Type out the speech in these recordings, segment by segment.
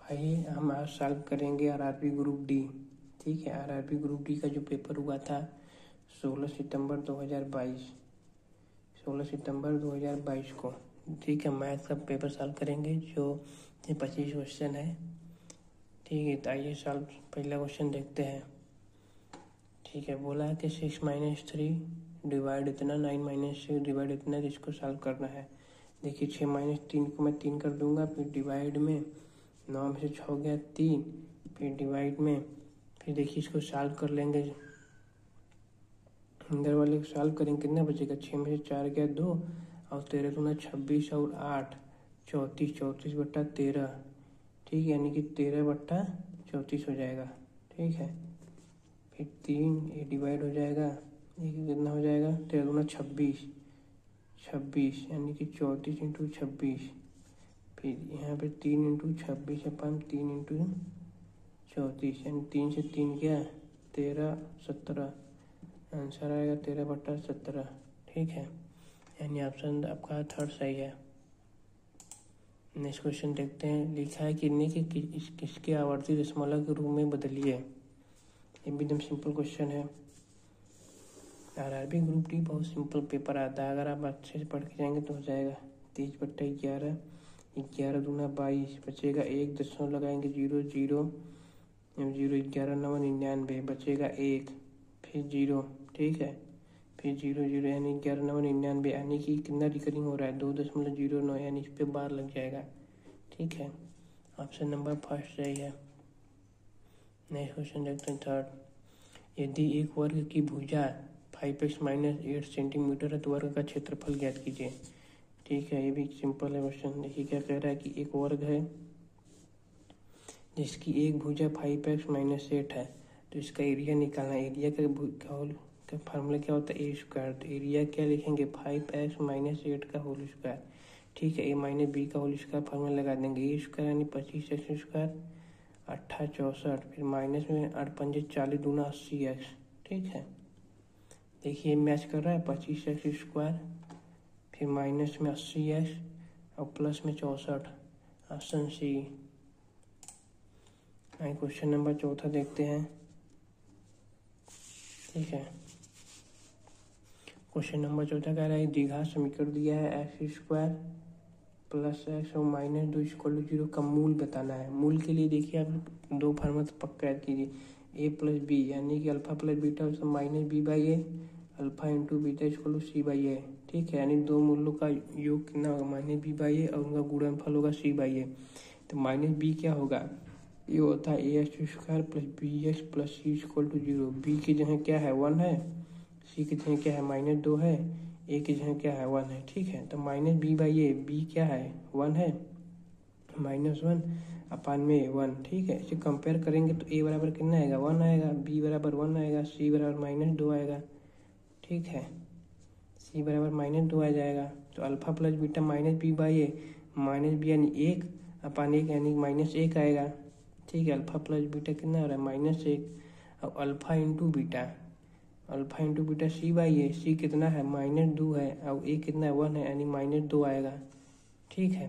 आइए हम आज सॉल्व करेंगे आरआरबी ग्रुप डी। ठीक है, आरआरबी ग्रुप डी का जो पेपर हुआ था 16 सितंबर 2022 को। ठीक है, मैथ का पेपर सॉल्व करेंगे जो 25 क्वेश्चन है। ठीक है, तो आइए सॉल्व पहला क्वेश्चन देखते हैं। ठीक है, बोला है कि 6 - 3 डिवाइड इतना, 9 - 6 डिवाइड इतना, इसको सॉल्व करना है। देखिए 6 - 3 को मैं 3 कर दूंगा, फिर डिवाइड में 9 में से 6 गया 3, फिर डिवाइड में, फिर देखिए इसको सॉल्व कर लेंगे। अंदर वाले को सॉल्व करेंगे, कितना बचेगा? 6 में से 4 गया 2 और 13 दूना 26 और 8 34, 34/13। ठीक है, यानी कि 13/34 हो जाएगा। ठीक है, फिर 3 ये डिवाइड हो जाएगा, ये कितना हो जाएगा? 13 दूना 26 यानी कि 34 × 26। फिर यहाँ पे 3 × 26 अपन 3 × 34 यानी 3 से 3 क्या 13, 17। आंसर आएगा 13/17। ठीक है, यानी ऑप्शन आपका थर्ड सही है। नेक्स्ट क्वेश्चन देखते हैं। लिखा है कि ने किसके आवर्ती दशमलव के रूप में बदलिए। ये भी एकदम सिंपल क्वेश्चन है। आरआरबी ग्रुप डी बहुत सिंपल पेपर आता है, अगर आप अच्छे से पढ़ के जाएंगे तो हो जाएगा। 23/11, 11 दूना 22, बचेगा 1, दशमलव लगाएंगे 0 0 0, 11 9 99, बचेगा 1, फिर 0। ठीक है, फिर 0 0 यानी 11 9 99, यानी कि कितना रिकरिंग हो रहा है? 2.09, यानी इस पे बार लग जाएगा। ठीक है, ऑप्शन नंबर फर्स्ट सही है। नेक्स्ट क्वेश्चन देखते हैं थर्ड। यदि एक वर्ग की भुजा 5x - 8 सेंटीमीटर है तो वर्ग का क्षेत्रफल ज्ञात कीजिए। ठीक है, ये भी सिंपल है क्वेश्चन। देखिए क्या कह रहा है कि एक वर्ग है जिसकी एक भुजा 5x - 8 है, तो इसका एरिया निकालना है। एरिया का फार्मूला क्या होता है? A²। तो एरिया क्या लिखेंगे? 5x - 8 का होल स्क्वायर। ठीक है, a - b का होल स्क्वायर फार्मूला लगा देंगे। A² यानी 25x², 8 64, फिर माइनस में 8 पंजे 40 दूना 80x। ठीक है, देखिए मैच कर रहा है 25x², फिर माइनस में 80x और प्लस में 64। Option C. क्वेश्चन नंबर चौथा देखते हैं। ठीक है, क्वेश्चन नंबर चौथा कह रहा है द्विघात समीकरण दिया है x² + x और -2 = 0 का मूल बताना है। मूल के लिए देखिए आप दो फार्मूला तो पक्का याद कीजिए। a + b यानी कि alpha + beta -b/a, alpha × beta = c/a। ठीक है, यानी दो मूलों का योग कितना होगा? -b/a और उनका गुणनफल होगा c/a। तो -b क्या होगा? ये होता है ax² + bx + c = 0। b की जगह क्या है? 1 है, c की जगह क्या है? -2 है, a की जगह क्या है? 1 है। ठीक है, तो -b/a, b क्या है? 1 है, -1 अपान में 1। ठीक है, इसे कंपेयर करेंगे तो a बराबर कितना आएगा? 1 आएगा, b बराबर 1 आएगा, c बराबर -2 आएगा। ठीक है, c बराबर -2 आ जाएगा। तो अल्फा + बीटा -b/a, -b यानी 1 अपान 1 यानी -1 आएगा। ठीक है, अल्फा + बीटा कितना हो रहा है? -1 और अल्फा × बीटा c/a, c कितना है? -2 है और a कितना है? 1 है, यानी -2 आएगा। ठीक है,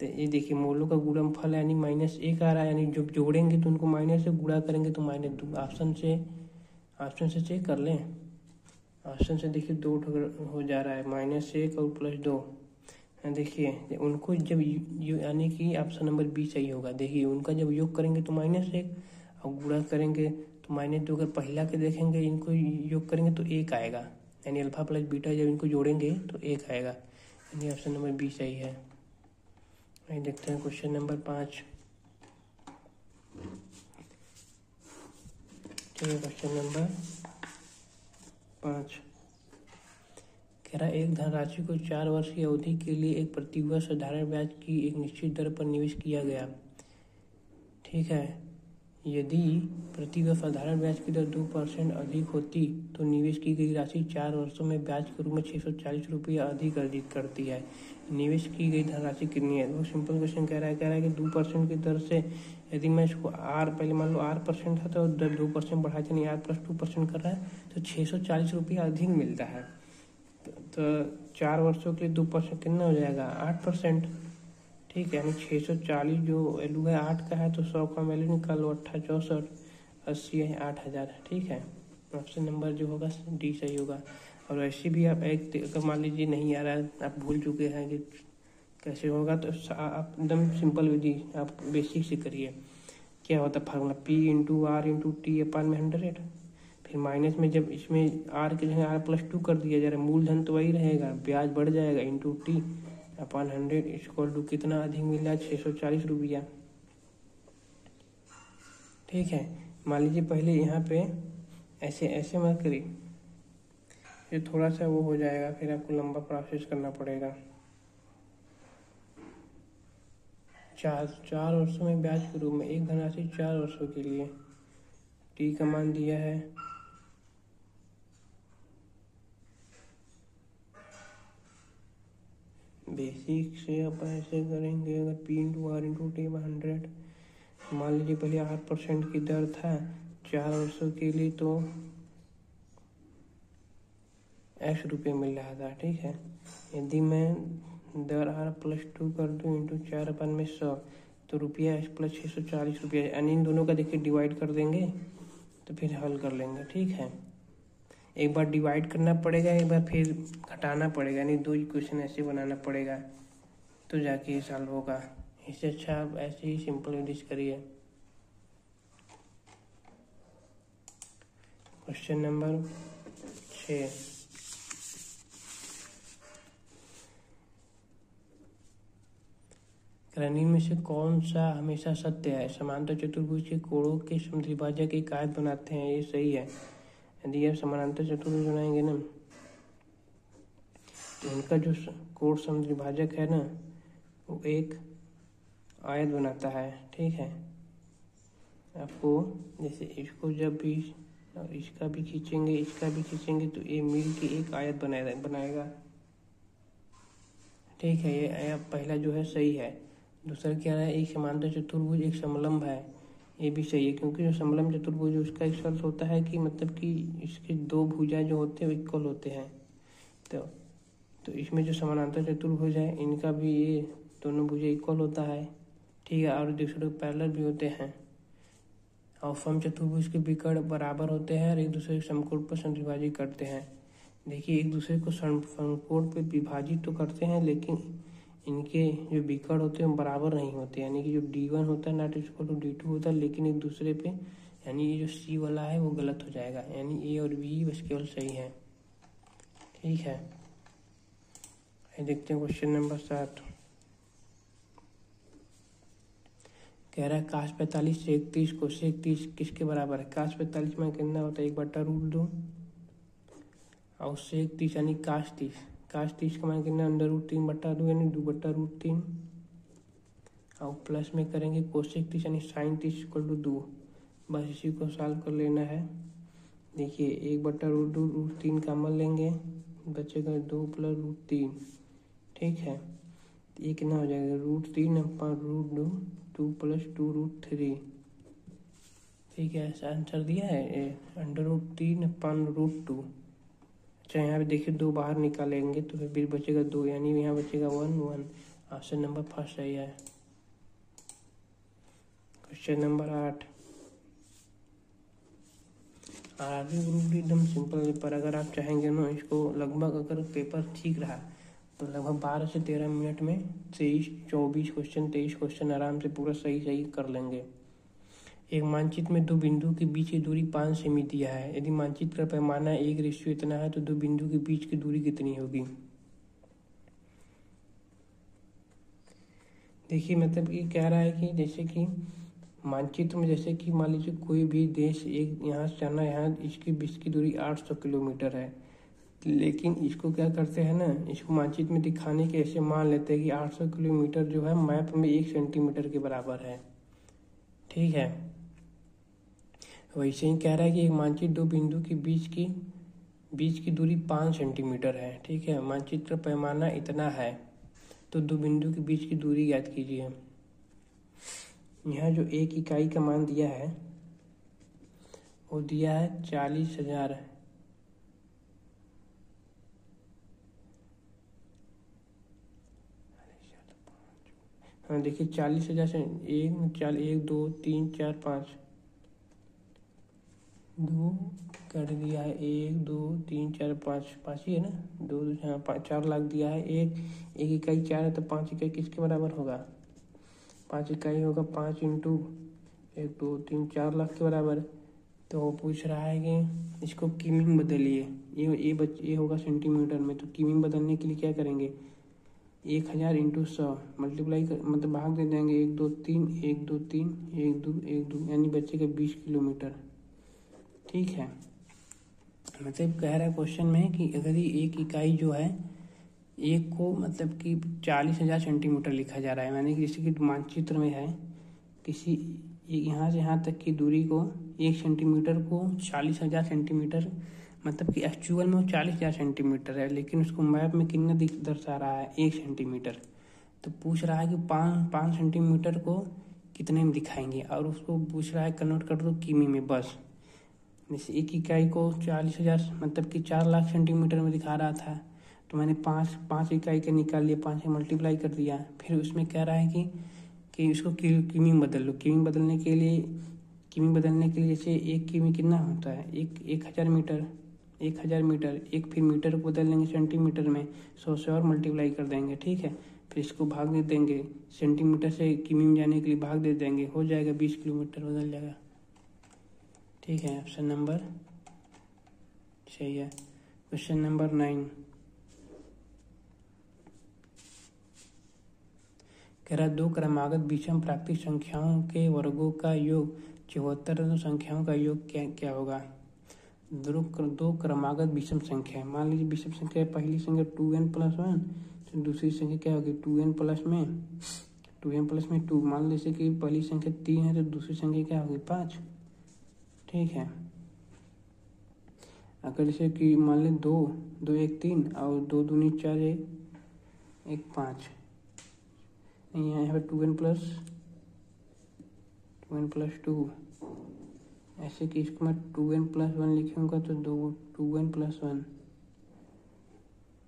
तो ये देखिए मूलों का गुणनफल यानी -1 आ रहा है, यानी जब जोड़ेंगे तो उनको माइनस से गुणा करेंगे तो -2। ऑप्शन से चेक कर लें। ऑप्शन से देखिए 2 हो जा रहा है, -1 और +2। देखिए उनको जब यानी कि ऑप्शन नंबर बी सही होगा। देखिए उनका जब योग करेंगे तो -1 और गुणा करेंगे तो -2। अगर पहला के देखेंगे इनको योग करेंगे तो 1 आएगा, यानी अल्फा + बीटा जब इनको जोड़ेंगे तो 1 आएगा, यानी ऑप्शन नंबर बी सही है। वही देखते हैं क्वेश्चन नंबर 5। ठीक है, क्वेश्चन नंबर 5 कह रहा है एक धनराशि को 4 वर्ष की अवधि के लिए एक प्रतिवर्ष साधारण ब्याज की एक निश्चित दर पर निवेश किया गया। ठीक है, यदि प्रतिवर्ष साधारण ब्याज की दर 2% अधिक होती तो निवेश की गई राशि 4 वर्षों में ब्याज के रूप में 640 रुपया अधिक अर्जित करती है। निवेश की गई धनराशि कितनी है? वो सिंपल क्वेश्चन कह रहा है कि 2% की दर से यदि मैं इसको पहले मान लो r% है तो 2% बढ़ा के नहीं r + 2% कर रहा है तो 640 रुपया अधिक मिलता है। तो 4 वर्षों के लिए 2% कितना हो जाएगा? 8%। ठीक है, यानी 640 जो वैल्यू है 8 का है, तो 100 का वैल्यू निकालो, 8 64 80 है 8000। ठीक है, ऑप्शन नंबर जो होगा डी सही होगा। और ऐसे भी आप एक अगर मान लीजिए नहीं आ रहा है, आप भूल चुके हैं कि कैसे होगा, तो आप एकदम सिंपल विधि आप बेसिक से करिए। क्या होता है formula, P into R into T upon में 100, फिर माइनस में जब इसमें आर के जगह R+2 कर दिया जा रहा है, मूलधन तो वही रहेगा, ब्याज बढ़ जाएगा, into T upon 100 equal to कितना अधिक मिल रहा है 640 रुपया। ठीक है, मान लीजिए पहले यहाँ पे ऐसे ऐसे मत करिए, ये थोड़ा सा वो हो जाएगा, फिर आपको लंबा प्रोसेस करना पड़ेगा। 4 वर्षों में ब्याज के रूप में एक धनराशि 4 वर्षों के लिए, टी का मान दिया है बेसिक से अपन ऐसे करेंगे, अगर P into R into T 100, मान लीजिए पहले 8% की दर था 4 वर्षों के लिए, तो x रुपये मिल रहा था। ठीक है, यदि मैं दर R+2 कर दूँ इंटू 4 अपन में 100, तो रुपया x प्लस 640 रुपया, यानी इन दोनों का देखिए डिवाइड कर देंगे तो फिर हल कर लेंगे। ठीक है, एक बार डिवाइड करना पड़ेगा, एक बार फिर घटाना पड़ेगा, यानी 2 इक्वेशन ऐसे बनाना पड़ेगा तो जाके ये सॉल्व होगा। इससे अच्छा आप ऐसे ही सिंपल विधि करिए। क्वेश्चन नंबर 6, क्रनिक में से कौन सा हमेशा सत्य है? समांतर चतुर्भुज के कोणों के समद्विभाजक एक आयत बनाते हैं, ये सही है। यदि आप समानांतर चतुर्भुज बनाएंगे ना, तो इनका जो कोण समद्विभाजक है ना, वो एक आयत बनाता है। ठीक है, आपको जैसे इसको जब भी इसका भी खींचेंगे, इसका भी खींचेंगे, तो ये मिल के एक आयत बनाएगा। ठीक है, ये पहला जो है सही है। दूसरा क्या है, एक समांतर चतुर्भुज एक समलंब है, ये भी सही है, क्योंकि जो समलंब चतुर्भुज उसका एक शर्त होता है कि मतलब कि इसके 2 भुजा जो होते हैं वो इक्वल होते हैं। तो इसमें जो समानांतर चतुर्भुज है इनका भी ये दोनों भुजा इक्वल होता है। ठीक है, और दूसरे पैरेलल भी होते हैं। और सम चतुर्भुज के विकर्ण बराबर होते हैं और एक दूसरे के समकोण पर समद्विभाजित करते हैं। देखिए, एक दूसरे को समकोण पे विभाजित तो करते हैं, लेकिन इनके जो विकर्ण होते हैं बराबर नहीं होते, यानी कि जो D1 होता है नॉट इक्वल टू D2 होता है, लेकिन एक दूसरे पे, यानी ये जो C वाला है वो गलत हो जाएगा, यानी A और B बस केवल सही है। ठीक है, देखते हैं क्वेश्चन नंबर 7। कह रहा है cos 45 से 31 को sec 30 किसके बराबर है? cos 45 में कितना होता है 1/√2, और sec 30 यानी cos 30 का मान कितना √3/2 यानी 2/√3, और प्लस में करेंगे कोसेक 30 यानी sin 30 इक्वल टू 2। बस इसी को सॉल्व कर लेना है। देखिए, 1/√2 √3 का अमल लेंगे, बचेगा 2 + √3। ठीक है, तो ये कितना हो जाएगा √3/√2 2 + 2√3। ठीक है, आंसर दिया है √3/√2। अच्छा, यहाँ पे देखिए 2 बाहर निकालेंगे तो फिर बचेगा 2, यानी यहाँ बचेगा 1 1। ऑप्शन नंबर फर्स्ट सही है। Question number 8, RRB group D एकदम सिंपल, पर अगर आप चाहेंगे ना इसको लगभग, अगर पेपर ठीक रहा तो लगभग 12 से 13 मिनट में 23 क्वेश्चन 23 क्वेश्चन आराम से पूरा सही कर लेंगे। एक मानचित्र में 2 बिंदु के बीच की दूरी 5 सेमी दिया है। यदि मानचित्र का पैमाना 1 इतना है तो 2 बिंदु के बीच की दूरी कितनी होगी? देखिए, मतलब ये कह रहा है कि जैसे कि मानचित्र में, जैसे कि मान लीजिए कोई भी देश एक यहाँ से जाना, यहाँ इसके बीच की दूरी 800 किलोमीटर है, लेकिन इसको क्या करते हैं ना, इसको मानचित्र में दिखाने के ऐसे मान लेते हैं कि 800 किलोमीटर जो है मैप में 1 सेंटीमीटर के बराबर है। ठीक है, वैसे ही कह रहा है कि एक मानचित्र 2 बिंदु के बीच की दूरी 5 सेंटीमीटर है। ठीक है, मानचित्र का पैमाना इतना है, तो 2 बिंदु के बीच की दूरी याद कीजिए। यहाँ जो 1 इकाई का मान दिया है वो दिया है 40,000। हाँ देखिए 40,000 से एक 2 3 4 5 2 कर दिया है, 1 2 3 4 5 5 ही है ना, 4 लाख दिया है। एक इकाई 4 है तो 5 इकाई किसके बराबर होगा? 5 इकाई होगा 5 इंटू 1 2 3 4 लाख के बराबर। तो वो पूछ रहा है कि इसको किमी में बदलिए, ये होगा सेंटीमीटर में। तो किमी में बदलने के लिए क्या करेंगे? 1000 इंटू 100 मल्टीप्लाई कर, मतलब भाग दे देंगे 1 2 3 1 2 3 1 2 1 2, यानी बचेगा 20 किलोमीटर। ठीक है, मतलब कह रहा है क्वेश्चन में कि अगर ये एक इकाई जो है, एक को मतलब कि 40,000 सेंटीमीटर लिखा जा रहा है, यानी कि जैसे कि मानचित्र में है किसी यहाँ से यहाँ तक की दूरी को, 1 सेंटीमीटर को 40,000 सेंटीमीटर, मतलब कि एक्चुअल में वो 40,000 सेंटीमीटर है, लेकिन उसको मैप में कितना दर्शा रहा है? 1 सेंटीमीटर। तो पूछ रहा है कि 5 सेंटीमीटर को कितने में दिखाएंगे, और उसको पूछ रहा है कन्वर्ट कर दो किमी में बस। जैसे एक इकाई को 40,000 मतलब कि 4 लाख सेंटीमीटर में दिखा रहा था, तो मैंने पाँच इकाई के निकाल लिया, 5 से मल्टीप्लाई कर दिया। फिर उसमें कह रहा है कि इसको किमी में बदल लो। किमी बदलने के लिए जैसे एक किमी कितना होता है? 1,000 मीटर। 1,000 मीटर, एक फिर मीटर को बदल लेंगे सेंटीमीटर में, 100 से और मल्टीप्लाई कर देंगे। ठीक है, फिर इसको भाग दे देंगे, सेंटीमीटर से किमी में जाने के लिए भाग दे देंगे, हो जाएगा 20 किलोमीटर बदल जाएगा। ठीक है, ऑप्शन नंबर सही है। क्वेश्चन नंबर 9 कह रहा 2 क्रमागत विषम प्राकृतिक संख्याओं के वर्गों का योग 74 संख्याओं का योग क्या होगा? 2 क्रमागत विषम संख्या है। मान लीजिए विषम संख्या पहली संख्या 2n+1, तो दूसरी संख्या क्या होगी? 2n+2। मान लीजिए कि पहली संख्या 3 है तो दूसरी संख्या क्या होगी? 5। ठीक है, अगर जैसे कि मान लें 2 1 3 और 2 दूनी 4 1 5, यहाँ पर 2n+2, ऐसे कि इसको मैं 2n+1 लिखूंगा तो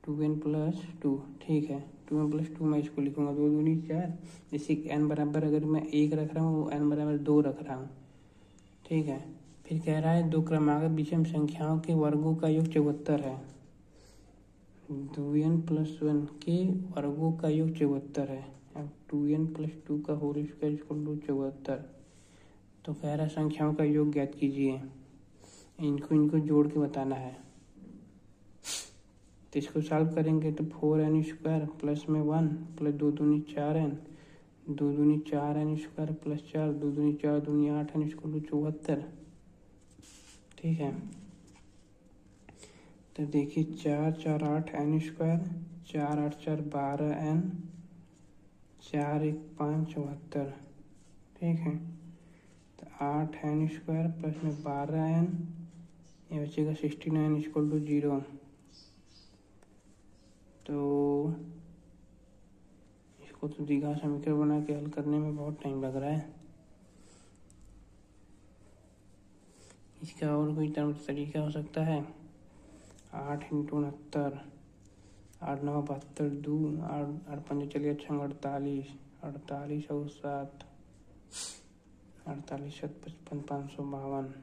2n+2। ठीक है, 2n+2 मैं इसको लिखूंगा, 2 दूनी 4, जैसे n बराबर अगर मैं 1 रख रहा हूँ, n बराबर 2 रख रहा हूँ। ठीक है, फिर कह रहा है 2 क्रमागत विषम संख्याओं के वर्गों का योग 74 है। 2n+1 के वर्गों का योग 74 है। अब 2n+2 का होल स्क्वायर इक्वल टू 74। तो कह रहा है संख्याओं का योग ज्ञात कीजिए, इनको जोड़ के बताना है। तो इसको सॉल्व करेंगे तो 4n² प्लस में 1 प्लस 2 दूनी 4n, 2 दूनी 4n² प्लस 4, 2 दूनी 4 दूनी 8n इक्वल टू 74। ठीक है, तो देखिए 4 4 8 n², 4 8 4 12n, 4 1 5 74। ठीक है, तो 8n² प्लस में 12n, ये बचेगा 69 इक्वल टू 0। तो इसको तो द्विघात समीकरण बना के हल करने में बहुत टाइम लग रहा है। इसका और कोई तरीका हो सकता है? 8 इंटू 69, 8 9 72, 2 8 5 चलिए 48, 48 और 7, 48 7 55 552।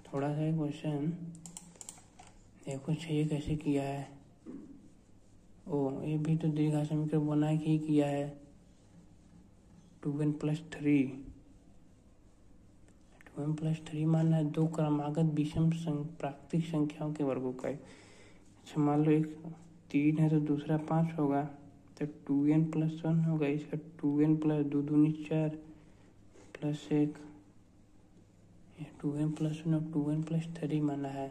थोड़ा सा क्वेश्चन देखो चाहिए कैसे किया है। ये भी तो द्विघात समीकरण बना के ही किया है। 2n+3, 2n+3 मानना है 2 क्रमागत विषम प्राकृतिक संख्याओं के वर्गों का। अच्छा मान लो एक 3 है तो दूसरा 5 होगा, तो 2n+1 होगा। इसका 2n+2 दूनी 4 प्लस 1, 2n+1 और 2n+3 माना है।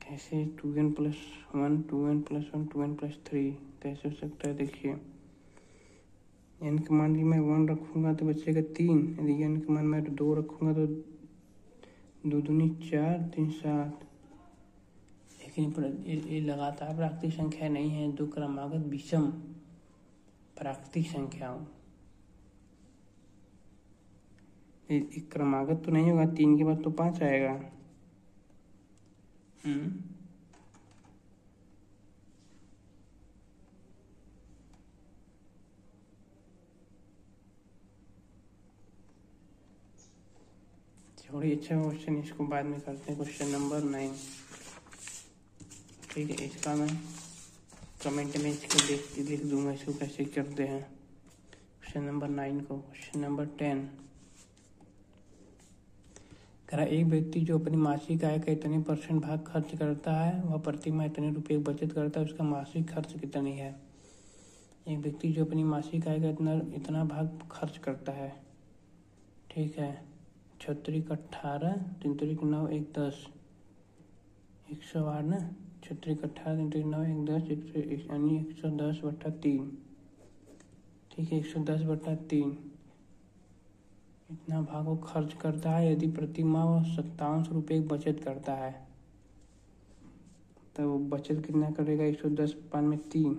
कैसे? 2n+1 2n+1 2n+3 कैसे हो सकता है देखिए, n के मान की मैं 1 रखूँगा तो बचेगा 3, यदि n के मान मैं 2 रखूँगा तो 2 दूनी 4 3 7। लेकिन ये लगातार प्राकृतिक संख्या नहीं है, दो क्रमागत विषम प्राकृतिक संख्याओं, एक क्रमागत तो नहीं होगा, 3 के बाद तो 5 आएगा। थोड़ी अच्छा क्वेश्चन, इसको बाद में करते हैं। क्वेश्चन नंबर 9, ठीक है, इसका मैं कमेंट में इसको लिख दूंगा, इसको कैसे करते हैं क्वेश्चन नंबर 9 को। क्वेश्चन नंबर 10 कह रहा, एक व्यक्ति जो अपनी मासिक आय का इतने % भाग खर्च करता है, वह प्रति माह इतने रुपये बचत करता है, उसका मासिक खर्च कितनी है। एक व्यक्ति जो अपनी मासिक आय का इतना भाग खर्च करता है, ठीक है, 6 18 3 9 1 10 108 ना, 6 18 3 9 1 10 यानी 110/3, ठीक है, 110/3 इतना भाग वो खर्च करता है। यदि प्रति माह वह 5700 रुपये बचत करता है, तो वो बचत कितना करेगा, 110/3,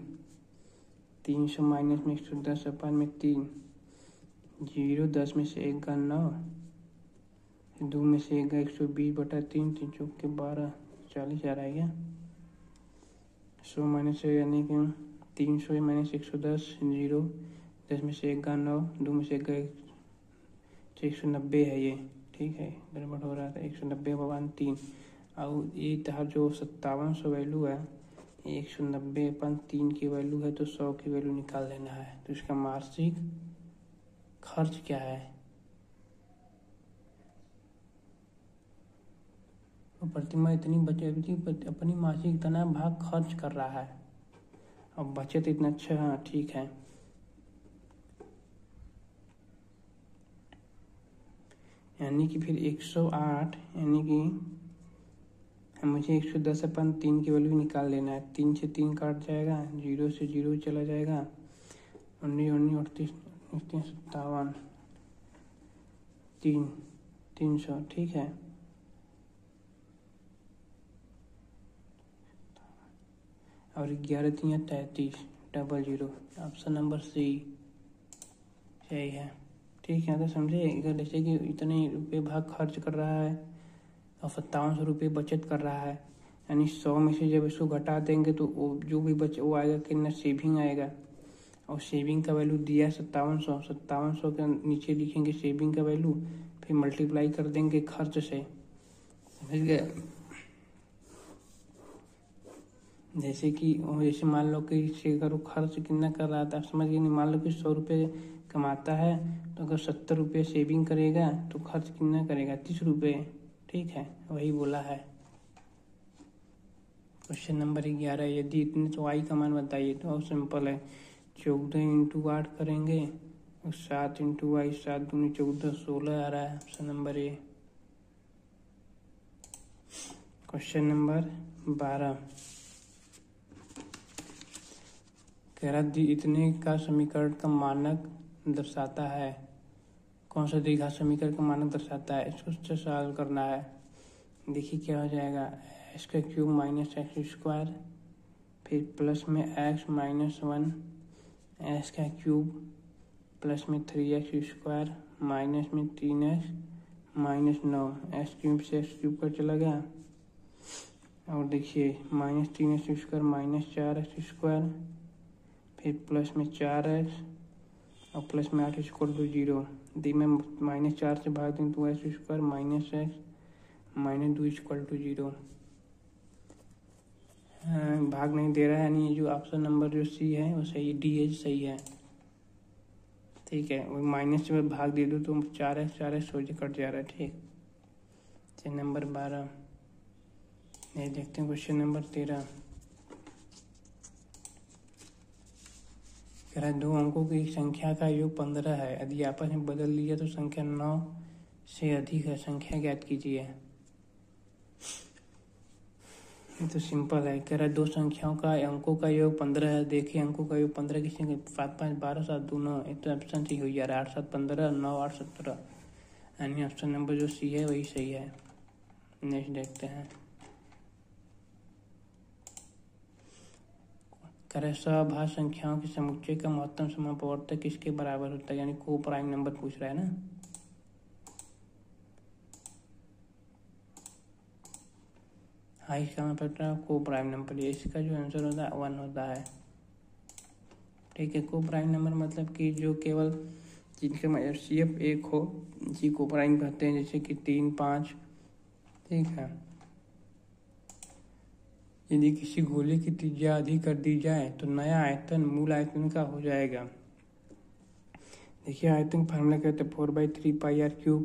300 माइनस में 110/3, 0 10 में से 1 का 9, 2 में से 1 का 120/3, 3 चौक के 12, 40 आ रहा है क्या, 100 माइनस यानी कि 300 माइनस 110, 0 10 में से 1 का 9, 2 में से 1 का 190 है ये, ठीक है, गड़बड़ हो रहा था, 190/3। और ये तहार जो 5700 वैल्यू है, 190/3 की वैल्यू है, तो 100 की वैल्यू निकाल लेना है। तो इसका मासिक खर्च क्या है, तो प्रतिमा इतनी बचत, अपनी मासिक इतना भाग खर्च कर रहा है और बचत इतना अच्छा, हाँ ठीक है। यानी कि फिर 108, यानी कि मुझे 110/3 की वैल्यू निकाल लेना है। 3 से 3 काट जाएगा, 0 से 0 चला जाएगा, 19 38 57 300, ठीक है। और 11 3 33 00, ऑप्शन नंबर सी सही है, ठीक है। तो समझे, अगर जैसे कि इतने रुपये भाग खर्च कर रहा है और 5700 रुपये बचत कर रहा है, यानी 100 में से जब इसको घटा देंगे तो वो जो भी बचे वो आएगा कितना, सेविंग आएगा। और सेविंग का वैल्यू दिया है 5700 के नीचे लिखेंगे सेविंग का वैल्यू, फिर मल्टीप्लाई कर देंगे खर्च से, समझ गए। जैसे मान लो कि अगर वो खर्च कितना कर रहा था, समझ गए, नहीं, मान लो कि 100 रुपये कमाता है, तो अगर 70 रुपये सेविंग करेगा तो खर्च कितना करेगा, 30 रुपये, ठीक है, वही बोला है। क्वेश्चन नंबर 11, यदि इतने तो y का मान बताइए, तो और सिंपल है, 14 × 8 करेंगे और 7 × y, 7 दूनी 14 16 आ रहा है, option number A. Question number 12 कह रहा, इतने का समीकरण का मानक दर्शाता है, कौन सा द्विघात समीकरण का मानक दर्शाता है, इसको सॉल्व करना है। देखिए क्या हो जाएगा, x³ माइनस x², फिर प्लस में x - 1 x³ प्लस में 3x² माइनस में 3x - 9 x³ से x³ का चला गया। और देखिए -3x² माइनस 4x², फिर प्लस में 4x और प्लस में 8 = 0। दी में -4 से भाग दें तो x² माइनस x -2 = 0। भाग नहीं दे रहा है, यानी जो ऑप्शन नंबर जो सी है वो सही, डी सही है, ठीक है। वो माइनस से भाग दे दो तो 4x सोचे कट जा रहा है, ठीक। क्वेश्चन नंबर 12 ये देखते हैं। क्वेश्चन नंबर 13 कह रहा है, 2 अंकों की एक संख्या का योग 15 है, यदि आपस में बदल लिया तो संख्या 9 से अधिक है, संख्या ज्ञात कीजिए। ये तो सिंपल है। कह रहा है दो संख्याओं का अंकों का योग 15 है। देखिए अंकों का योग 15 किसी 5 5 12 7 2 9, एक तो ऑप्शन सही हो जा रहा है। 8 7 15 9 8 17, यानी ऑप्शन नंबर जो सी है वही सही है। नेक्स्ट देखते हैं। कह रहे सभाज्य संख्याओं के समुच्चय का महत्तम समापवर्तक किसके बराबर होता है, यानी को प्राइम नंबर पूछ रहा है ना। हाँ, इसका मतलब को प्राइम नंबर, इसका जो आंसर होता है 1 होता है। ठीक है, को प्राइम नंबर मतलब कि जो केवल जिनका एचसीएफ 1 हो, जी को प्राइम कहते हैं, जैसे कि 3 5। ठीक है, यदि किसी गोले की त्रिज्या अधिक कर दी जाए तो नया आयतन मूल आयतन का हो जाएगा। देखिए आयतन फार्मूला कहते हैं 4/3πr³।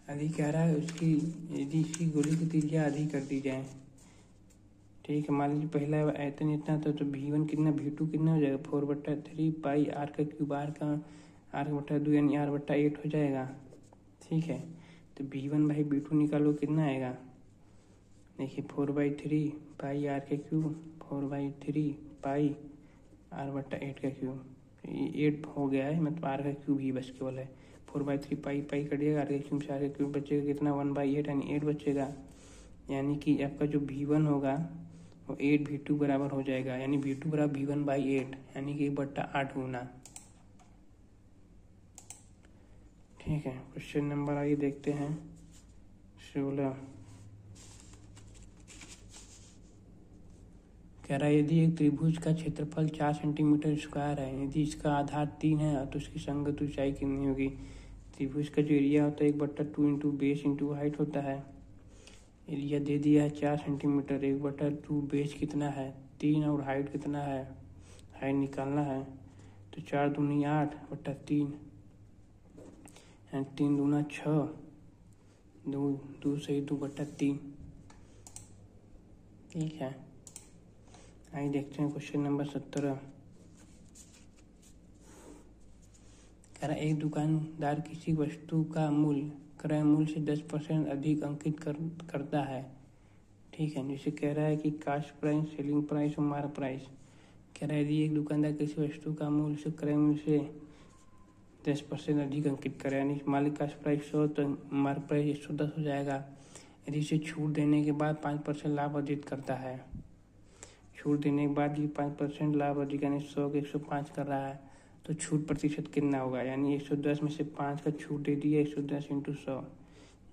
यदि कह रहा है उसकी यदि इसकी गोली की त्रिज्या अधिक कर दी जाए, ठीक है, मान लीजिए पहला आयतन इतना था तो V1 कितना V2 कितना हो जाएगा 4/3πr³। r/2 यानी r/8 हो जाएगा। ठीक है, तो V1/V2 निकालो कितना आएगा। देखिए 4/3πr³, 4/3πr/8 8 हो गया है, मतलब r³ ही बस केवल है। 4/3 पाई कट जाएगा, r³ से r³ बचेगा कितना 1/8, यानी 8 बचेगा। यानी कि आपका जो V1 होगा वो 8 V2 बराबर हो जाएगा, यानी V2 बराबर V1/8, यानी कि 1/8 गुना। ठीक है, क्वेश्चन नंबर आइए देखते हैं 16। कह रहा है यदि एक त्रिभुज का क्षेत्रफल 4 सेंटीमीटर स्क्वायर है, यदि इसका आधार 3 है तो उसकी संगत ऊंचाई कितनी होगी। त्रिभुज का जो एरिया होता है 1/2 इंटू बेस इंटू हाइट होता है। एरिया दे दिया है 4 सेंटीमीटर, 1/2 बेस कितना है 3 और हाइट कितना है, हाइट निकालना है। तो 4 दूनी 8/3, 3 दूना 6, 2 सही 2/3। ठीक है, आइए देखते हैं क्वेश्चन नंबर 17। कह रहा एक दुकानदार किसी वस्तु का मूल्य क्रय मूल्य से 10% अधिक अंकित करता है। ठीक है, जैसे कह रहा है कि कास्ट प्राइस, सेलिंग प्राइस और मार्क प्राइस। कह रहा है यदि एक दुकानदार किसी वस्तु का मूल्य से क्रय मूल्य से 10% अधिक अंकित करे, यानी मालिक कास्ट प्राइस 100 तो मार्क प्राइस 110 हो जाएगा। यदि इसे छूट देने के बाद 5% लाभ अर्जित करता है, छूट देने के बाद ये 5% लाभ अधिक यानी 100 के 105 कर रहा है, तो छूट प्रतिशत कितना होगा। यानी 110 में से 5 का छूट दे दिया, 110 इंटू 100,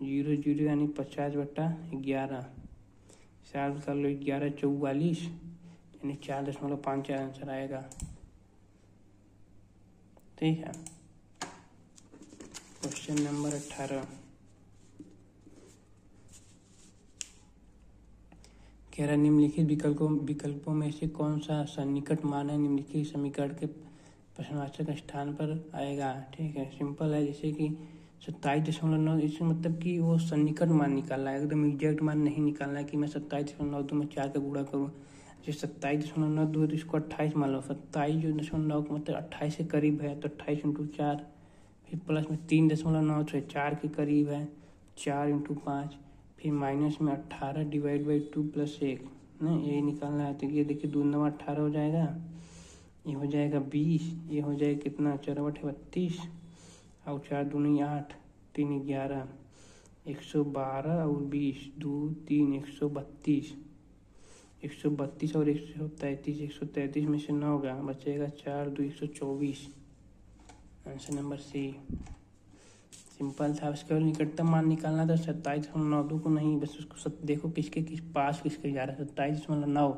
0 0 यानी 50/11। साल कर लो 11×44 यानी 4.54 आंसर आएगा। ठीक है, क्वेश्चन नंबर 18। कह रहा निम्नलिखित विकल्पों में से कौन सा सन्निकट मान है निम्नलिखित समीकरण के प्रश्नवाचक स्थान पर आएगा। ठीक है, सिंपल है, जैसे कि 27.9, इसमें मतलब कि वो सन्निकट मान निकालना है, एकदम एग्जैक्ट मान नहीं निकालना है कि मैं 27.92 में 4 का गुणा करूँ। जैसे 27.92 तो इसको 28 मान लो, 27.9 का मतलब 28 के करीब है तो 28 इंटू 4, फिर प्लस में 3.9 तो 4 के करीब है 4 इंटू 5, फिर माइनस में 18 /2 प्लस 1 ना, यही निकालना है। तो ये देखिए 2 9 18 हो जाएगा, ये हो जाएगा 20, ये हो जाएगा कितना 4/32 और 4 दूनी 8, 3 11, 112 और 20 2 3 132, 132 और 133, 133 में से 9 होगा, बचेगा 4 2 124। Answer number C. सिंपल था, उसके बाद निकटतम मान निकालना था 27.92 को नहीं, बस उसको देखो किसके पास किसके जा रहा है। 27.9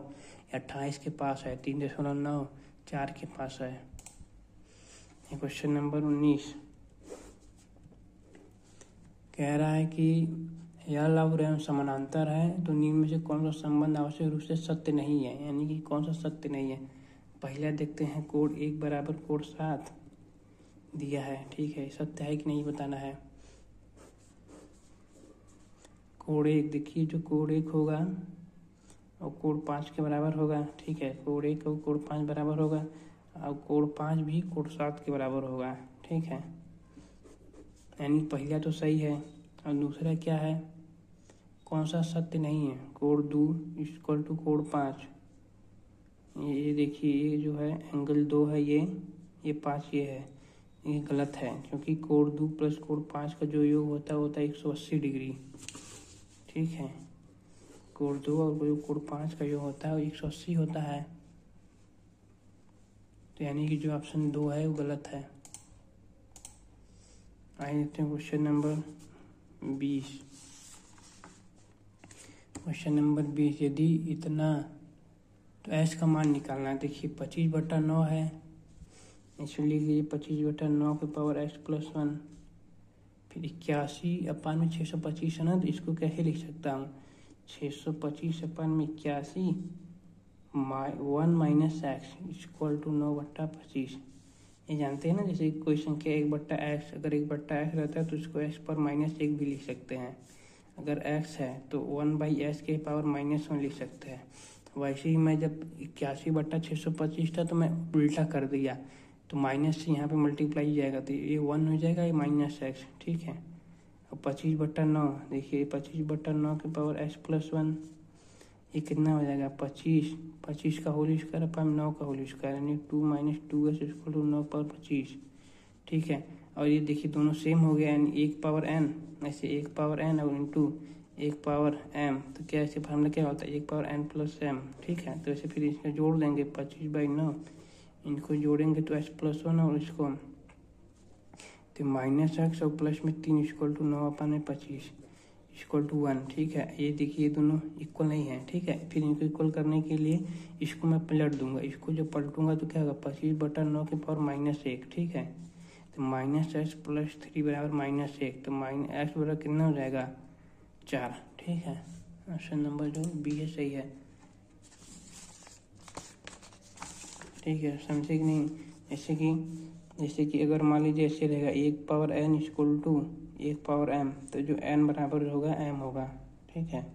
28 के पास है, 3.9 4 के पास है। क्वेश्चन नंबर 19 कह रहा है कि यह लव एवं समानांतर है तो निम्न में से कौन सा संबंध आवश्यक रूप से सत्य नहीं है, यानी कि कौन सा सत्य नहीं है। पहला देखते हैं, कोड 1 बराबर कोड 7 दिया है। ठीक है, सत्य है कि नहीं बताना है। कोड 1 देखिए, जो कोड 1 होगा और कोड 5 के बराबर होगा। ठीक है, कोड 1 और कोड 5 बराबर होगा और कोड 5 भी कोड 7 के बराबर होगा। ठीक है, यानी पहला तो सही है और दूसरा क्या है, कौन सा सत्य नहीं है? कोण 2 इक्वल टू कोण 5। ये देखिए, ये जो है एंगल 2 है, ये 5 ये है, ये गलत है, क्योंकि कोण 2 प्लस कोण 5 का जो योग होता है 180 डिग्री। ठीक है, कोण 2 और कोण 5 का योग होता है वो 180 होता है। तो यानी कि जो ऑप्शन 2 है वो गलत है। आइए देखते हैं क्वेश्चन नंबर 20। क्वेश्चन नंबर 20, यदि इतना, तो एस का मान निकालना है। देखिए 25/9 है, इसमें लिख लीजिए 25/9 के पावर एक्स प्लस 1। फिर 81/625 है ना, तो इसको कैसे लिख सकता हूँ? 625/81 1 माइनस एक्स इक्वल टू 9/25। ये जानते हैं ना, जैसे कोई संख्या 1/x, अगर 1/x रहता है तो इसको x पर -1 भी लिख सकते हैं। अगर x है तो 1/s के पावर -1 लिख सकते हैं। वैसे ही मैं जब 81/625 था तो मैं उल्टा कर दिया, तो माइनस से यहाँ पे मल्टीप्लाई जाएगा, तो ये 1 हो जाएगा, ये -x। ठीक है, अब 25/9, देखिए 25/9 के पावर x प्लस 1, ये कितना हो जाएगा? 25 का होल स्क्वायर अपन 9 का होल स्क्वायर, यानी 2 - 2s इक्वल टू 9/25। ठीक है, और ये देखिए दोनों सेम हो गया, यानी 1 पावर n, ऐसे 1 पावर n और इंटू 1 पावर m, तो क्या ऐसे फार्मूला क्या होता है? 1 पावर n प्लस m। ठीक है, तो ऐसे फिर इसमें जोड़ देंगे 25/9, इनको जोड़ेंगे तो s प्लस 1 और इसको, तो -x और प्लस में 3 इक्वल टू 9/25 इक्वल टू 1। ठीक है, ये देखिए दोनों इक्वल नहीं है। ठीक है, फिर इनको इक्वल करने के लिए इसको मैं पलट दूंगा, इसको जब पलटूंगा तो क्या होगा? 25/9 के पावर -1। ठीक है, तो -x प्लस 3 बराबर -1, तो -x बराबर कितना हो जाएगा? 4। ठीक है, ऑप्शन नंबर जो बी है सही है। ठीक है, समझे कि नहीं? जैसे कि अगर मान लीजिए ऐसे रहेगा 1 power n equal to 1 power m, तो जो n बराबर होगा m होगा। ठीक है,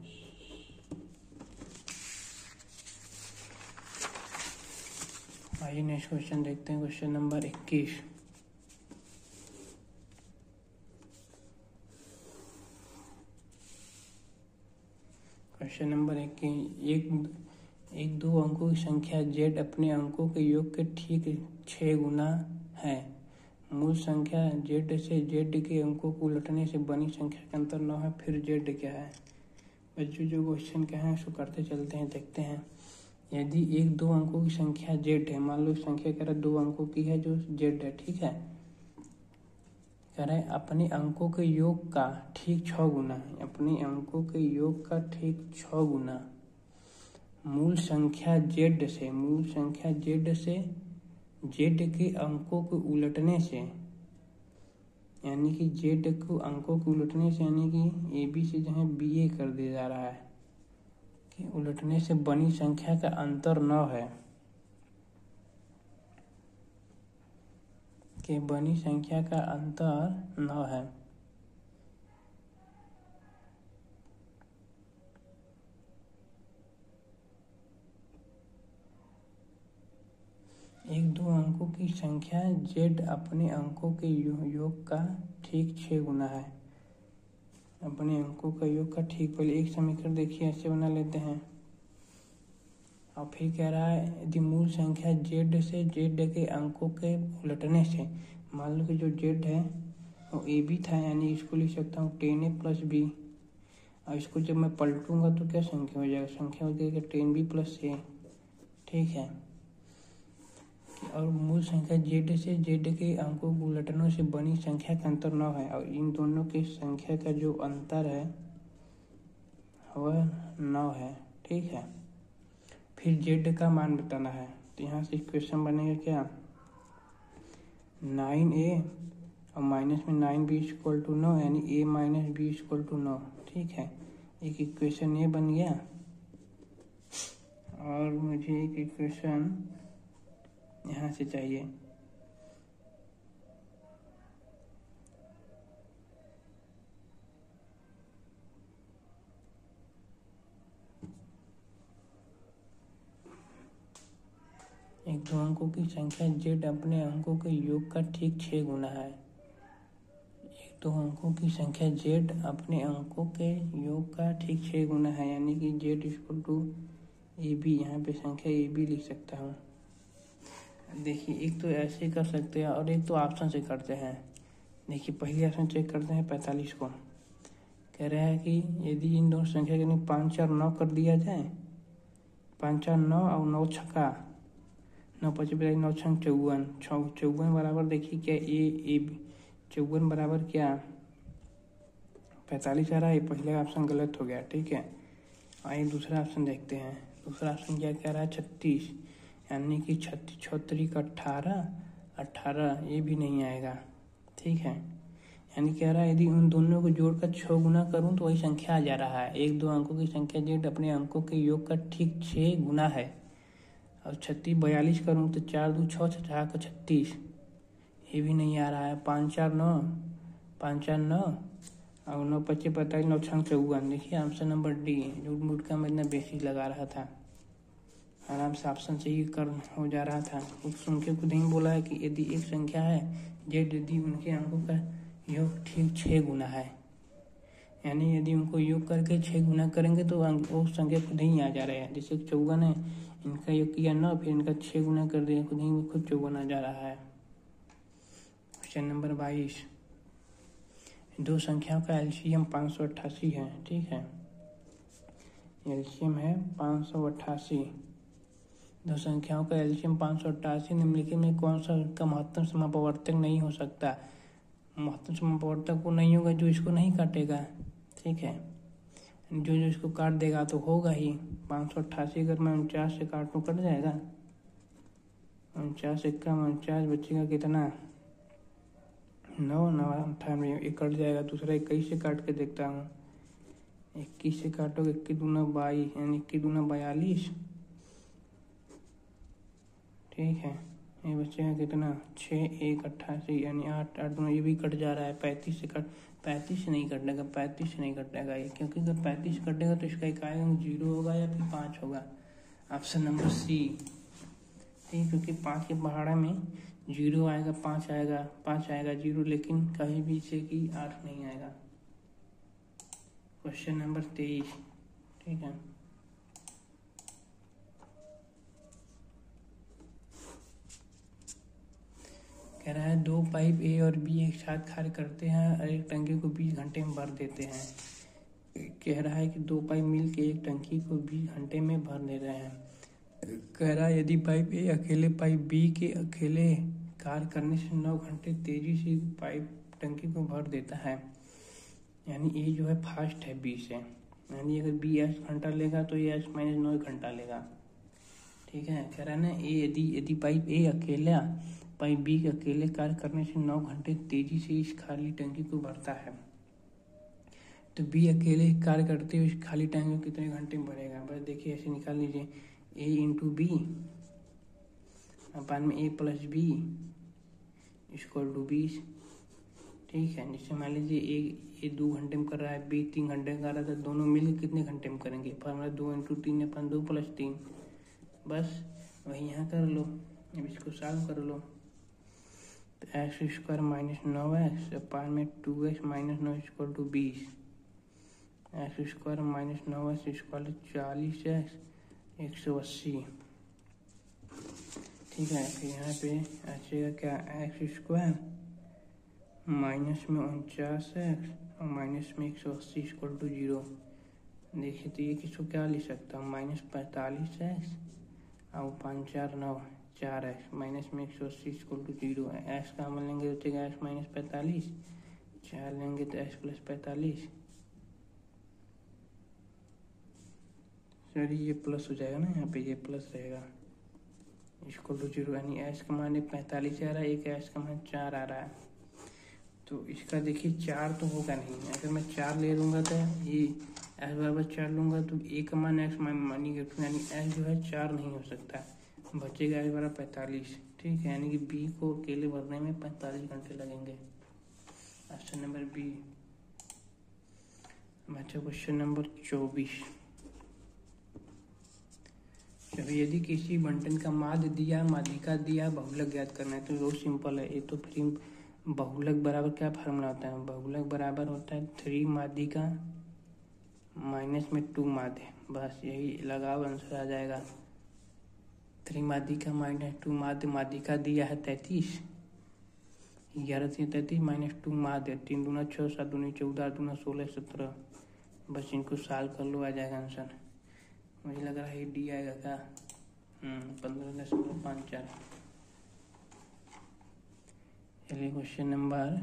आइए नेक्स्ट क्वेश्चन देखते हैं, क्वेश्चन नंबर 21। क्वेश्चन नंबर 21, एक दो अंकों की संख्या z अपने अंकों के योग के ठीक 6 गुना है। मूल संख्या z से z के अंकों को उलटने से बनी संख्या का अंतर 9 है, फिर z क्या है? बच्चों जो क्वेश्चन क्या है उसको करते चलते हैं, देखते हैं। यदि एक दो अंकों की संख्या z है, मान लो संख्या कह रहा है 2 अंकों की है जो z है। ठीक है, कह रहे हैं अपने अंकों के योग का ठीक 6 गुना, अपने अंकों के योग का ठीक 6 गुना मूल संख्या z से z के अंकों को उलटने से, यानी कि z को अंकों को उलटने से, यानी कि ab से जो है ba कर दिया जा रहा है कि उलटने से बनी संख्या का अंतर 9 है, कि बनी संख्या का अंतर 9 है। एक दो अंकों की संख्या z अपने अंकों के योग का ठीक 6 गुना है। अपने अंकों का योग का ठीक, पहले एक समीकरण देखिए ऐसे बना लेते हैं, और फिर कह रहा है यदि मूल संख्या z से z के अंकों के उलटने से, मान लो कि जो z है वो ab था, यानी इसको लिख सकता हूँ 10a प्लस b, और इसको जब मैं पलटूंगा तो क्या संख्या हो जाएगा? संख्या हो जाएगा 10b प्लस a। ठीक है, और मूल संख्या z से z के अंकों को उलटनों से बनी संख्या का अंतर 9 है, और इन दोनों की संख्या का जो अंतर है वह 9 है। ठीक है, फिर z का मान बताना है, तो यहाँ से इक्वेशन बनेगा क्या? 9a और माइनस में 9b इक्वल टू 9, यानी a minus b equal to 9। ठीक है, एक इक्वेशन ये बन गया, और मुझे एक इक्वेशन यहाँ से चाहिए। एक दो अंकों की संख्या z अपने अंकों के योग का ठीक 6 गुना है। एक तो अंकों की संख्या z अपने अंकों के योग का ठीक 6 गुना है, यानी कि z इक्वल टू AB। यहाँ पे संख्या AB लिख सकता हूँ। देखिए एक तो ऐसे कर सकते हैं और एक तो ऑप्शन से करते हैं। देखिए पहले ऑप्शन चेक करते हैं 45 को। कह रहा है कि यदि इन दोनों संख्या के 5 4 9 कर दिया जाए, 5 4 9 और 9 छक्का 9 5 9 छंग 54, 54 बराबर देखिए क्या ए बी 54 बराबर क्या 45 आ रहा है। पहला ऑप्शन गलत हो गया, ठीक है। आइए दूसरा ऑप्शन देखते हैं। दूसरा ऑप्शन क्या कह रहा है 36, यानी कि 36 36 का 18 ये भी नहीं आएगा, ठीक है। यानी कह रहा है यदि उन दोनों को जोड़कर 6 गुना करूं तो वही संख्या आ जा रहा है। एक दो अंकों की संख्या z अपने अंकों के योग का ठीक 6 गुना है। और 36 42 करूँ तो 4 2 6 6 को 36, ये भी नहीं आ रहा है। 5 4 9 5 4 9 और 9 25 45 9 6 54। देखिए ऑप्शन नंबर डी। झूठ मूठ का मैं इतना बेसिक लगा रहा था, आराम से ऑप्शन से ही कर हो जा रहा था। उस संख्या को नहीं बोला है कि यदि एक संख्या है जेड, यदि उनके अंकों का योग ठीक 6 गुना है, यानी यदि उनको योग करके 6 गुना करेंगे तो उस संख्या खुद ही आ जा रहा है। जैसे 54 है, इनका योग किया 9, फिर इनका 6 गुना कर दिया, खुद ही खुद 54 आ जा रहा है। Question number 22। दो संख्याओं का एलसीएम 588 है, ठीक है। एलसीएम है 588। दो संख्याओं का एलसीएम 588। निम्नलिखित में कौन सा का महत्तम समापवर्तक नहीं हो सकता? महत्तम समापवर्तक वो नहीं होगा जो इसको नहीं काटेगा, ठीक है। जो इसको काट देगा तो होगा ही। 588 अगर मैं 49 से काटूँ कट जाएगा। 49 1 49 बचेगा कितना 9 9 98, ये कट जाएगा। दूसरा 21 से काट के देखता हूँ। 21 से काटोगे 21 दूना 22, यानी 21 दूना 42, ठीक है। ये बचेगा कितना 6 1 88, यानी 8 8 दूना ये भी कट जा रहा है। 35 से 35 से नहीं कटेगा, 35 से नहीं कटेगा ये, क्योंकि अगर 35 कटेगा तो इसका एक आएगा 0 होगा या फिर 5 होगा। ऑप्शन नंबर सी, ठीक, क्योंकि 5 के पहाड़ा में 0 आएगा 5 आएगा 5 आएगा 0, लेकिन कहीं भी से कि 8 नहीं आएगा। क्वेश्चन नंबर 23, ठीक है। कह रहा है दो पाइप ए और बी एक साथ कार्य करते हैं और एक टंकी को 20 घंटे में भर देते हैं। कह रहा है कि दो पाइप मिल के एक टंकी को 20 घंटे में भर दे रहे हैं। कह रहा है यदि पाइप ए अकेले पाइप बी के अकेले कार्य करने से 9 घंटे तेजी से पाइप टंकी को भर देता है, यानी ए जो है फास्ट है बी से, यानी अगर बी 8 घंटा लेगा तो ये 8 - 9 घंटा लेगा, ठीक है। कह रहा है ना यदि पाइप ए अकेला पाइप बी के अकेले कार्य करने से 9 घंटे तेजी से इस खाली टंकी को भरता है, तो बी अकेले कार्य करते हुए इस खाली टंकी को कितने घंटे में भरेगा? बस देखिए ऐसे निकाल लीजिए, ए इंटू बी अपन में ए प्लस बी इक्वल टू 20, ठीक है। जैसे मान लीजिए ए 2 घंटे में कर रहा है, बी 3 घंटे में कर रहा था, दोनों मिलकर कितने घंटे में करेंगे? फॉर्मूला 2 × 3 अपन 2 + 3, बस वही यहाँ कर लो। अब इसको सॉल्व कर लो तो x² - 9x अपान में 2x - 9 equal to 20, x² - 9x equal to 40x 180, ठीक है। फिर यहाँ पे आएगा क्या x² माइनस में 49x और माइनस में 180 इक्वल टू 0। देखिए तो ये किसको क्या लिख सकता हूँ, -45x और 5 4 9 4x माइनस में 180 इक्वल टू 0 है। एक्स का हम लेंगे तो बचेगा x - 45, 4 लेंगे तो x + 45, सॉरी ये प्लस हो जाएगा ना, यहाँ पे ये प्लस रहेगा, इक्वल टू 0, यानी x का मान 45 आ रहा है, एक x का मान 4 आ रहा है। तो इसका देखिए 4 तो होगा नहीं, अगर मैं 4 ले लूँगा तो ये x बराबर 4 लूँगा तो a का मान x यानी x जो है 4 नहीं हो सकता, बचेगा x बराबर 45, ठीक है। यानी कि b को अकेले भरने में 45 घंटे लगेंगे। Option number B. बच्चा क्वेश्चन नंबर 24। यदि किसी बंटन का माध्य दिया माध्यिका दिया बहुलक ज्ञात करना है, तो बहुत सिंपल है। ये तो फिर बहुलक बराबर क्या फार्मूला होता है? बहुलक बराबर होता है 3 माध्यिका माइनस में 2 माध्य। बस यही लगाओ, आंसर आ जाएगा। 3 माध्यिका माइनस 2 माध्य। माध्यिका दिया है 33, 11 से 33 माइनस 2 माध्य। 3 दूना 6, 7 दूनी 14, 8 दूना 16, 17। बस इनको सॉल्व कर लो, आ जाएगा आंसर। मुझे लग रहा है डी आएगा क्या? 15.54। चलिए क्वेश्चन नंबर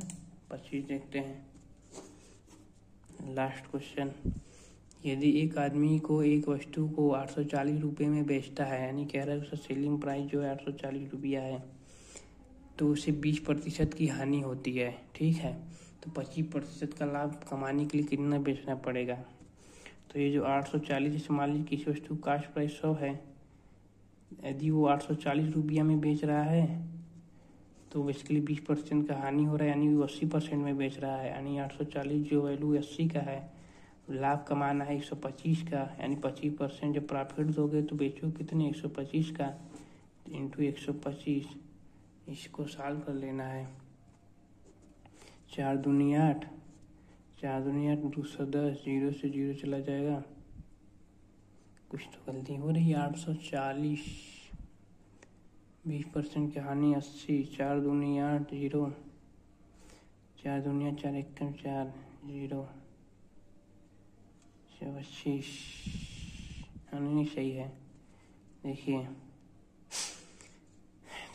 25 देखते हैं। Last question. यदि एक आदमी को एक वस्तु को 840 रुपये में बेचता है, यानी कह रहा है उसका सेलिंग प्राइस जो है 840 रुपया है, तो उसे 20% की हानि होती है, ठीक है। तो 25% का लाभ कमाने के लिए कितना बेचना पड़ेगा? तो ये जो 840, मान लीजिए किसी वस्तु का कास्ट प्राइस 100 है, यदि वो 840 रुपया में बेच रहा है तो बेसिकली 20% का हानि हो रहा है, यानी वो 80% में बेच रहा है। यानी 840 जो वैल्यू 80 का है, लाभ कमाना है 125 का, यानी 25% जब प्रॉफिट दोगे तो बेचो कितने? 125 का इंटू 125। इसको सॉल्व कर लेना है। 4 दूनी 8, 4 दूनी 8, 210, 0 से 0 चला जाएगा। कुछ तो गलती हो रही है। 840, 20% की हानि 80, 4 दूनी 8, 0, 4 दूनी 8, 4 1 4, 0, 25। हानि सही है। देखिए,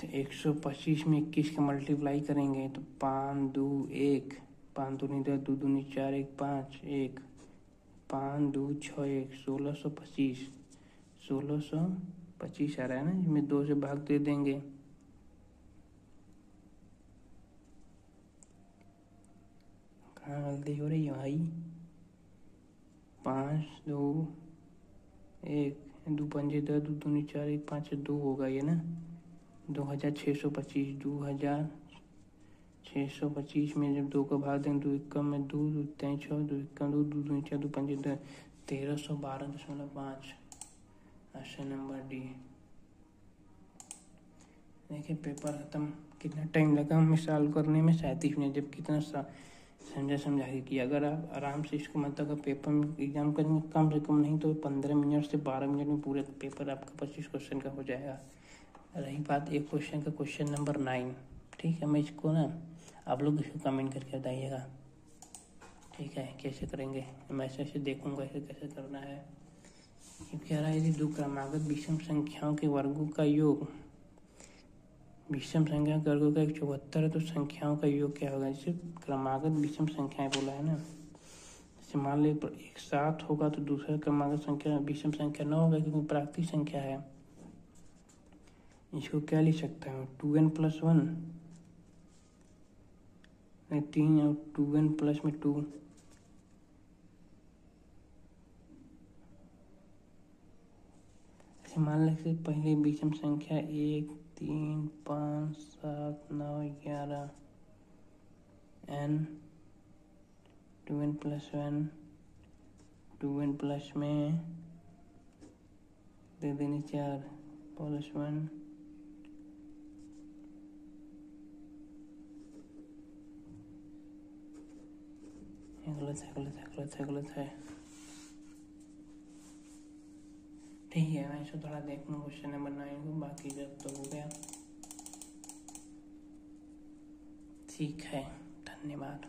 तो 125 में 21 का मल्टीप्लाई करेंगे तो 5 2 1, 5 दूनी 10, 2 दूनी 4, 1 5, 1 5 2 6 1, 1625। 1625 आ रहा है ना, इसमें 2 से भाग दे देंगे। कहाँ गलती हो रही है भाई? 5 2 1, 2 पंजे 10, 2 दूनी 4, 1 5 2 होगा ये ना। 2625, 2625 में जब 2 का भाग दें, 2 1 में 2, 2 3 6, 2 1 2, 2 दूनी 4, 2 पंजे 10, 1312.5। Option number D. देखिए पेपर खत्म। कितना टाइम लगा हमें सॉल्व करने में? 37 मिनट। जब कितना समझा के किया। अगर आप आराम से इसको मतलब पेपर में एग्जाम करेंगे, कम से कम नहीं तो 15 मिनट से 12 मिनट में पूरे पेपर आपका 25 क्वेश्चन का हो जाएगा। रही बात एक क्वेश्चन का, क्वेश्चन नंबर 9, ठीक है। मैं इसको ना, आप लोग इसको कमेंट करके बताइएगा, ठीक है, कैसे करेंगे। मैं ऐसे देखूंगा ऐसे कैसे करना है। ये कह रहा है यदि 2 क्रमागत विषम संख्याओं के वर्गों का योग, विषम संख्या के वर्गों का 74 है, तो संख्याओं का योग क्या होगा? जैसे क्रमागत विषम संख्याएं बोला है ना, जैसे मान ली एक 7 होगा तो दूसरा क्रमागत संख्या विषम संख्या 9 होगा, क्योंकि प्राकृतिक संख्या है। इसको क्या लिख सकता हूँ? 2n + 1, 3 और 2n प्लस में 2। मान लीजिए पहले विषम संख्या 1 3 5 7 9 11, n 2n + 1, 2n प्लस में दे देनी 4 + 1, गलत है। ठीक है, मैं इसको थोड़ा देखूँ क्वेश्चन नंबर 9 को, बाकी जब तो हो गया। ठीक है, धन्यवाद।